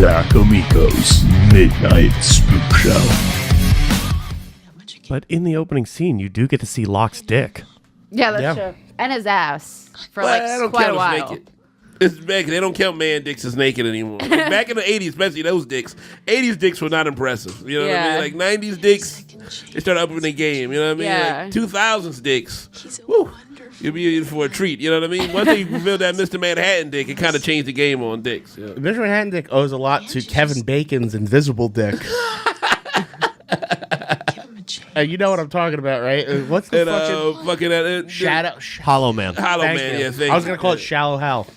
Zac Amicos Midnight Spookshow. But in the opening scene, you do get to see Locke's dick. Yeah, that's true. And his ass for I don't quite count a as while. naked. It's back. They don't count man dicks as naked anymore. Like, back in the 80s, especially those dicks. 80s dicks were not impressive. You know what I mean? Like 90s dicks, they started upping the game. You know what I mean? Yeah. Like 2000s dicks. Woo. You'll be in for a treat. You know what I mean? Once they revealed that Mr. Manhattan dick, it kind of changed the game on dicks. Yeah. Mr. Manhattan dick owes a lot to Kevin Bacon's invisible dick. You know what I'm talking about, right? What's the fucking Shadow Hollow Man. Hollow Thank Man, you. yeah. I was gonna call it Shallow Hell.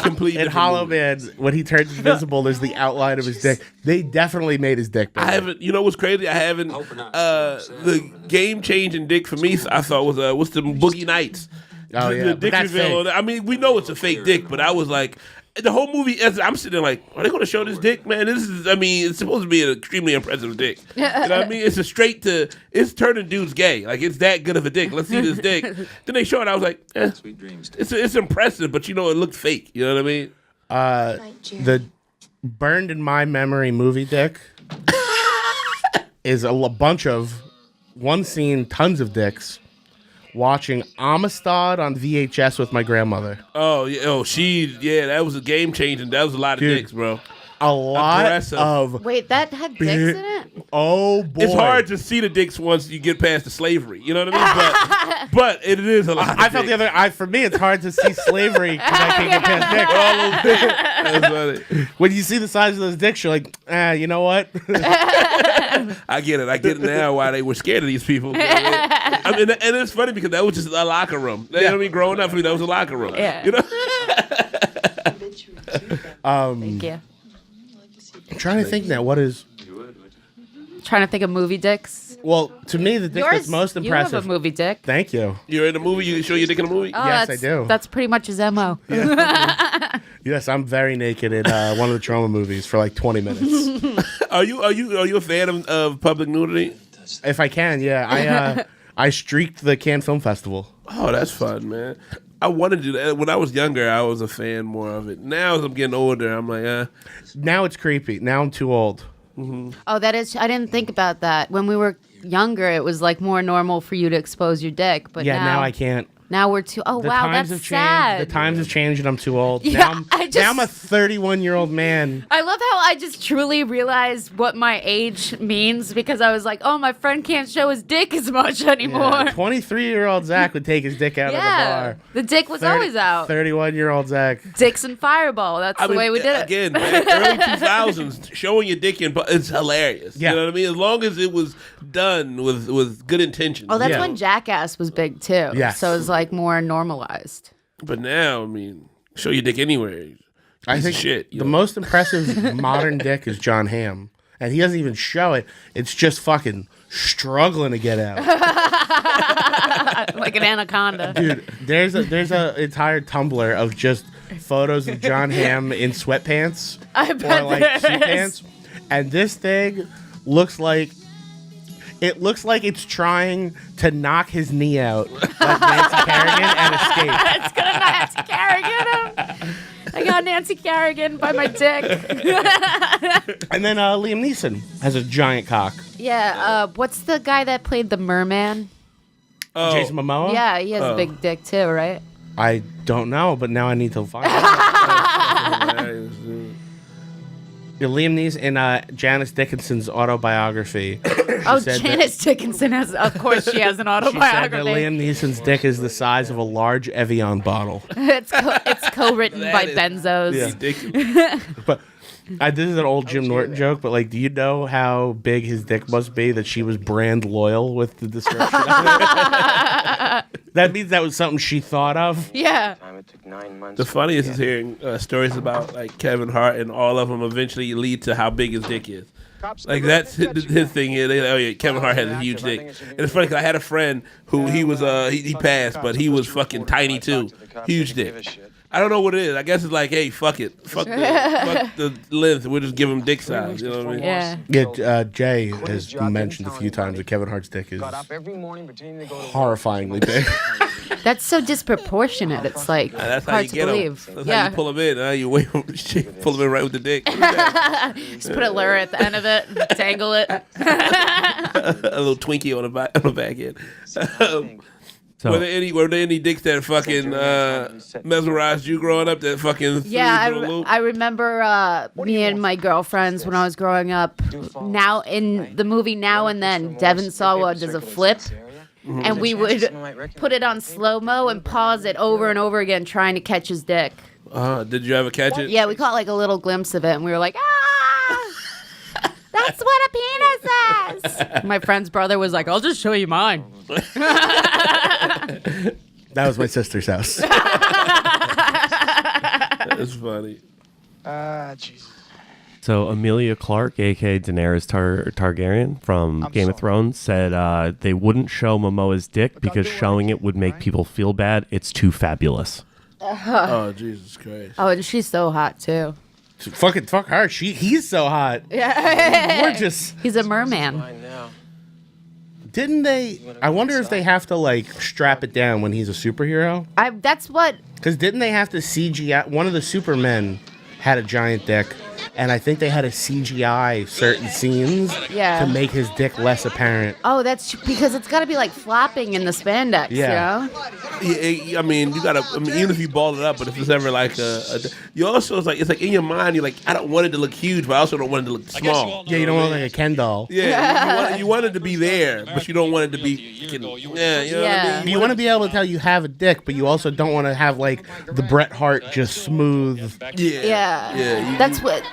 Complete In Hollow Man, when he turns invisible, there's the outline of his dick. They definitely made his dick bigger. I haven't. You know what's crazy? I haven't. The game changing dick for me, I thought was what's the Boogie Nights? Oh yeah, The but dick that's reveal. fake. I mean, we know it's a fake dick, but I was like, the whole movie. As I'm sitting there like, are they going to show this dick, man? This is. I mean, it's supposed to be an extremely impressive dick. You know what I mean? It's a straight to. It's turning dudes gay. Like it's that good of a dick. Let's see this dick. Then they show it. I was like, sweet dreams. It's impressive, but you know, it looked fake. You know what I mean? The burned in my memory movie dick is a bunch of one scene, tons of dicks. Watching Amistad on VHS with my grandmother. Oh yeah, that was a game changing. That was a lot of Dude. dicks, bro. A lot Aggressive. of. Wait, that had dicks in it? Oh boy! It's hard to see the dicks once you get past the slavery. You know what I mean? But it is a lot. I felt the other. For me, it's hard to see slavery because I can't get past dick. All those dicks. That's funny. When you see the size of those dicks, you're like, you know what? I get it. I get it now why they were scared of these people. I mean, and it's funny because that was just a locker room. You know what I mean? Growing up, for me, that was a locker room. Yeah. You know? Thank you. I'm trying to think now. What is? Trying to think of movie dicks. Well, to me, the dick that's most You impressive. have a movie dick. Thank you. You're in a movie. You show your dick in a movie. Oh, Yes, that's, I do. That's pretty much his MO. Yes, I'm very naked in one of the trauma movies for like 20 minutes. Are you a fan of public nudity? If I can, yeah. I streaked the Cannes Film Festival. Oh, that's fun, man. I wanted to do that. When I was younger, I was a fan more of it. Now, as I'm getting older, I'm like, Now it's creepy. Now I'm too old. Oh, that is. I didn't think about that. When we were younger, it was like more normal for you to expose your dick. But Yeah, now I can't. Now we're too. Oh The wow, times that's have sad. changed. The times have changed, and I'm too old. Yeah, now I'm a 31-year-old man. I love how I just truly realized what my age means because I was like, oh, my friend can't show his dick as much anymore. 23-year-old Zach would take his dick out of the bar. The dick was always out. 31-year-old Zach. Dicks and Fireball. That's the way we did it. Again, man, early 2000s, showing your dick in, but it's hilarious. Yeah. You know what I mean? As long as it was done with good intentions. Oh, that's you know? when Jackass was big too. Yes. So it was like more normalized. But now, I mean, show your dick anywhere. I think shit. the most impressive modern dick is John Hamm. And he doesn't even show it. It's just fucking struggling to get out. Like an anaconda. Dude, there's a entire Tumblr of just photos of John Hamm in sweatpants I bet or like there suit is. pants. And this thing looks like it's trying to knock his knee out like Nancy Kerrigan and escape. It's gonna Nancy Kerrigan him. I got Nancy Kerrigan by my dick. And then Liam Neeson has a giant cock. Yeah, what's the guy that played the merman? Oh, Jason Momoa? Yeah, he has a big dick too, right? I don't know, but now I need to find out. Yeah, Liam Neeson in Janice Dickinson's autobiography. Oh, said Janice Dickinson has, of course, she has an She said that autobiography. Liam Neeson's dick is the size of a large Evian bottle. It's co-written by Benzos. Ridiculous. But this is an old Jim Norton joke, but like, do you know how big his dick must be that she was brand loyal with the description? That means that was something she thought of. Yeah. It took 9 months. The funniest is hearing stories about like Kevin Hart, and all of them eventually lead to how big his dick is. Like that's his thing here. Oh yeah, Kevin Hart has a huge dick, and it's funny because I had a friend who he was he passed, but he was fucking tiny too, huge dick. I don't know what it is. I guess it's like, hey, fuck it. Fuck the length. We'll just give him dick size. You know what I mean? Yeah. Yeah, Jay has mentioned a few times that Kevin Hart's dick is horrifyingly big. That's so disproportionate. It's like That's how hard you to get believe. him. That's how you pull him in. You wait for pull him in right with the dick. Just put a lure at the end of it, tangle it. A little Twinkie on the back end. So, Were there any dicks that fucking mesmerized you growing up? That fucking Yeah, threw you through a loop? I remember me and my girlfriends when I was growing up. Now in the movie Now and Then, Devin Sawa does a flip, and we would put it on slow mo and pause it over and over again, trying to catch his dick. Did you ever catch it? Yeah, we caught like a little glimpse of it, and we were like, ah. That's what a penis is. My friend's brother was like, I'll just show you mine. That was my sister's house. That's funny. Jesus. so Amelia Clark, a.k.a. Daenerys Targaryen from Game of Thrones, said they wouldn't show Momoa's dick because showing it would make people feel bad. It's too fabulous. Oh, Jesus Christ. Oh, and she's so hot too. Fuck her. He's so hot. Yeah. Gorgeous. He's a merman. Didn't they? I wonder if they have to like strap it down when he's a superhero. That's what. Because didn't they have to CGI? One of the Supermen had a giant dick, and I think they had to CGI certain scenes to make his dick less apparent. Oh, that's because it's got to be like flopping in the spandex. Yeah. You know? Yeah, I mean, you gotta. I mean, even if you ball it up, but if it's ever like you also it's like in your mind, you're like, I don't want it to look huge, but I also don't want it to look small. Yeah, you don't want like a Ken doll. Yeah, you want it to be there, but you don't want it to be. You know what I mean? You want to be able to tell you have a dick, but you also don't want to have like the Bret Hart just smooth. Yeah. That's what.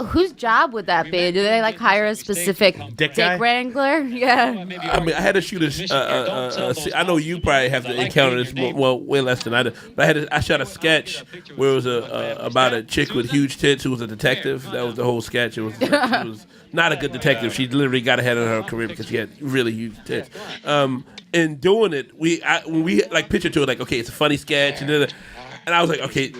Whose job would that be? Do they like hire a specific dick wrangler? Yeah. I mean, I had to shoot I know you probably have to encounter this way less than I do, but I shot a sketch where it was about a chick with huge tits who was a detective. That was the whole sketch. She was not a good detective. She literally got ahead of her career because she had really huge tits. In doing it, when we like picture to it, like, okay, it's a funny sketch, and I was like, okay.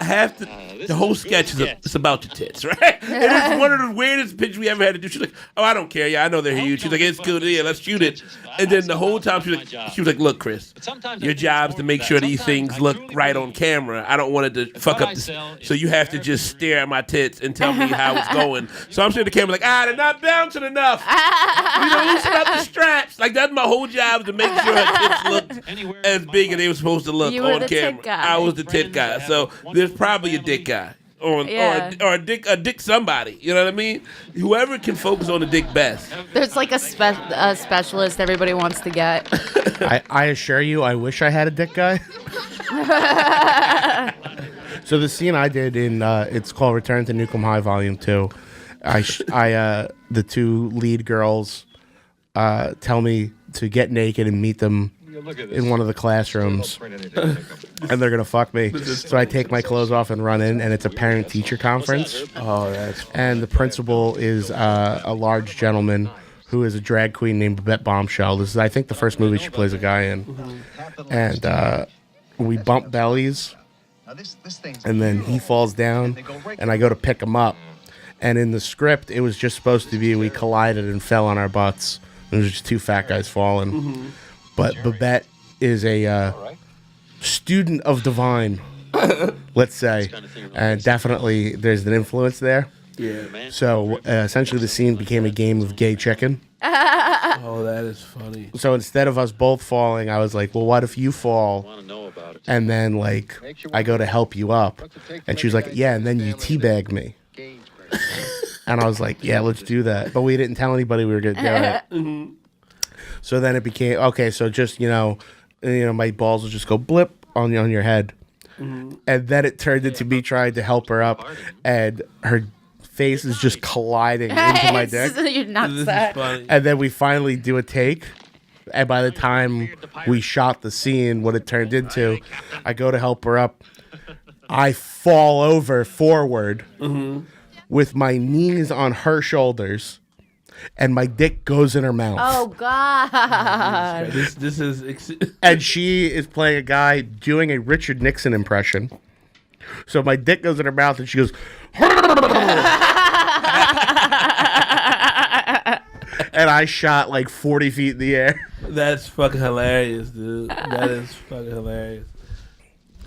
I have to. The whole sketch is it's about your tits, right? And it's one of the weirdest pictures we ever had to do. She's like, "Oh, I don't care. Yeah, I know they're huge." She's like, "It's good. Yeah, let's shoot it." And then the whole time she was like, "Look, Chris, your job's to make sure these things look right on camera. I don't want it to fuck up this, so you have to just stare at my tits and tell me how it's going." So I'm sitting at the camera like, they're not bouncing enough. Loosen up the straps. Like that's my whole job to make sure her tits looked as big as they were supposed to look on camera. I was the tit guy. So there's probably a dick guy. Or a dick somebody, you know what I mean? Whoever can focus on the dick best. There's like a specialist everybody wants to get. I assure you, I wish I had a dick guy. So the scene I did in it's called Return to Nukem High Volume 2. The two lead girls tell me to get naked and meet them in one of the classrooms, and they're gonna fuck me. So I take my clothes off and run in, and it's a parent-teacher conference. Oh, that's funny. And the principal is a large gentleman who is a drag queen named Babette Bombshell. This is, I think, the first movie she plays a guy in. And we bump bellies, and then he falls down, and I go to pick him up. And in the script, it was just supposed to be we collided and fell on our butts. It was just two fat guys falling. But Babette is a student of divine, let's say, and definitely there's an influence there. Yeah. So essentially the scene became a game of gay chicken. Oh, that is funny. So instead of us both falling, I was like, well, what if you fall and then like I go to help you up? And she was like, yeah, and then you teabag me. And I was like, yeah, let's do that. But we didn't tell anybody we were going to do it. So then it became, okay, so just, my balls will just go blip on your head. And then it turned into me trying to help her up, and her face is just colliding into my dick. You're nuts. And then we finally do a take. And by the time we shot the scene, what it turned into, I go to help her up. I fall over forward with my knees on her shoulders. and my dick goes in her mouth. Oh God. This is. And she is playing a guy doing a Richard Nixon impression. So my dick goes in her mouth, and she goes, and I shot like 40 feet in the air. That's fucking hilarious, dude. That is fucking hilarious.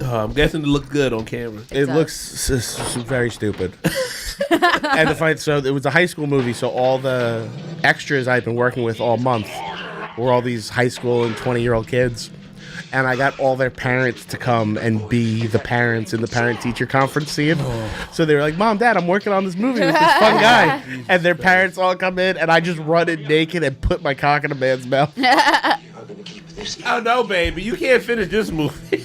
I'm guessing it looked good on camera. It looks very stupid. And so it was a high school movie, so all the extras I've been working with all month were all these high school and 20-year-old kids. And I got all their parents to come and be the parents in the parent-teacher conference scene. So they were like, Mom, Dad, I'm working on this movie with this fun guy. And their parents all come in, and I just run in naked and put my cock in a man's mouth. Oh, no, baby. You can't finish this movie.